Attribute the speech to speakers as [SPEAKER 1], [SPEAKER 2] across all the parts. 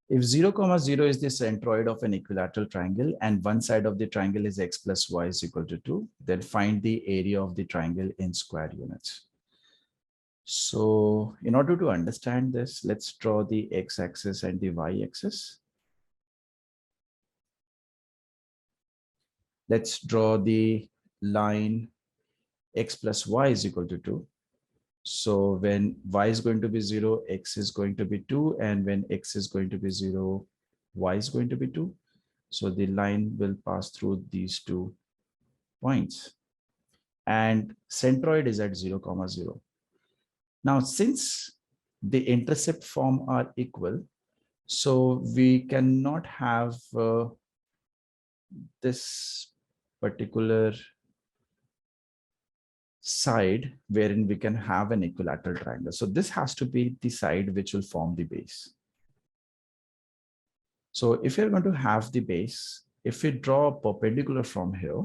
[SPEAKER 1] If 0, 0 is the centroid of an equilateral triangle and one side of the triangle is x plus y is equal to 2, then find the area of the triangle in square units. So in order to understand this, let's draw the x-axis and the y-axis. Let's draw the line x plus y is equal to 2. So when y is going to be 0, x is going to be 2. And when x is going to be 0, y is going to be 2. So the line will pass through these 2 points. And centroid is at 0, 0. Now, since the intercept form are equal, so we cannot have this particular side wherein we can have an equilateral triangle. So this has to be the side which will form the base. So if you're going to have the base, if we draw a perpendicular from here,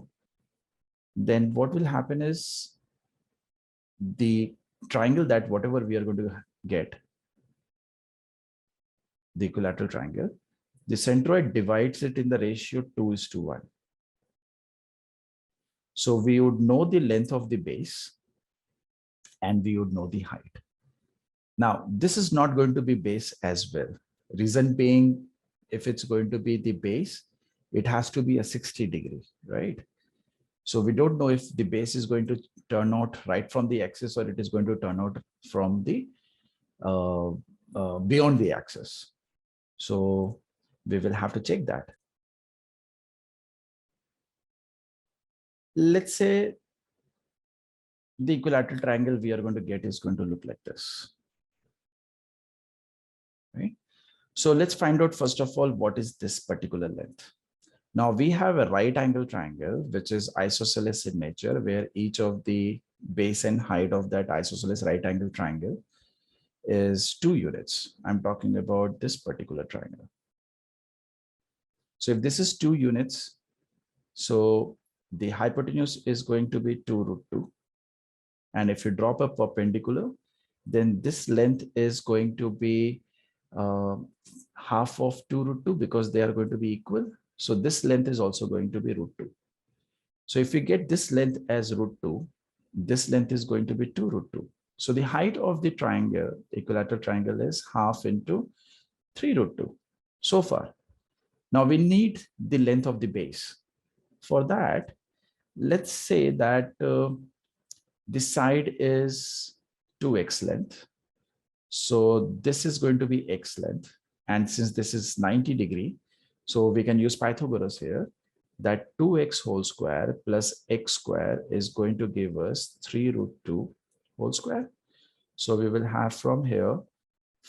[SPEAKER 1] then what will happen is the triangle that whatever we are going to get, the equilateral triangle, the centroid divides it in the ratio 2:1. So we would know the length of the base and we would know the height. Now, this is not going to be base as well. Reason being, if it's going to be the base, it has to be a 60 degree, right? So we don't know if the base is going to turn out right from the axis or it is going to turn out from the beyond the axis. So we will have to check that. Let's say the equilateral triangle we are going to get is going to look like this. Right? So let's find out first of all, what is this particular length? Now we have a right angle triangle, which is isosceles in nature, where each of the base and height of that isosceles right angle triangle is 2 units. I'm talking about this particular triangle. So if this is 2 units, so the hypotenuse is going to be 2√2. And if you drop a perpendicular, then this length is going to be half of 2√2 because they are going to be equal. So this length is also going to be √2. So if we get this length as √2, this length is going to be 2√2. So the height of the triangle, equilateral triangle, is half into 3√2 so far. Now we need the length of the base. For that, let's say that the side is 2x length. So this is going to be x length. And since this is 90 degree, so we can use Pythagoras here, that 2x whole square plus x square is going to give us 3√2 whole square. So we will have from here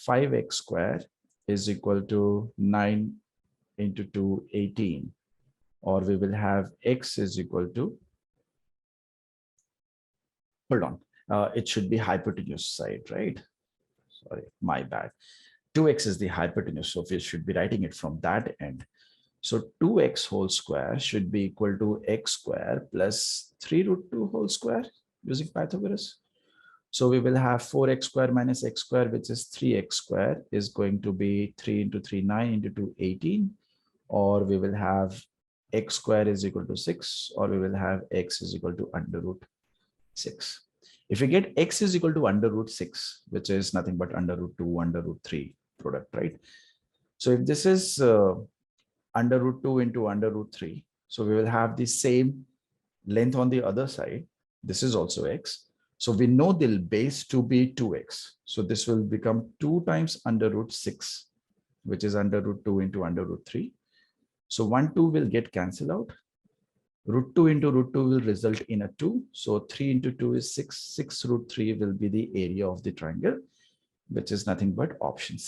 [SPEAKER 1] 5x square is equal to 9 into 2, 18. Or we will have x is equal to, hold on, it should be hypotenuse side, right? Sorry, my bad. 2x is the hypotenuse, so we should be writing it from that end. So 2x whole square should be equal to x square plus 3√2 whole square using Pythagoras. So we will have 4x square minus x square, which is 3x square, is going to be 3 into 3, 9 into 2, 18. Or we will have x square is equal to 6, or we will have x is equal to √6. If we get x is equal to √6, which is nothing but √2, √3 product, right? So if this is √2 into √3, so we will have the same length on the other side. This is also x. So we know the base to be 2x. So this will become 2 times √6, which is √2 into √3. So 1, 2 will get cancelled out. √2 into √2 will result in a 2. So 3 into 2 is 6. 6 √3 will be the area of the triangle, which is nothing but option C.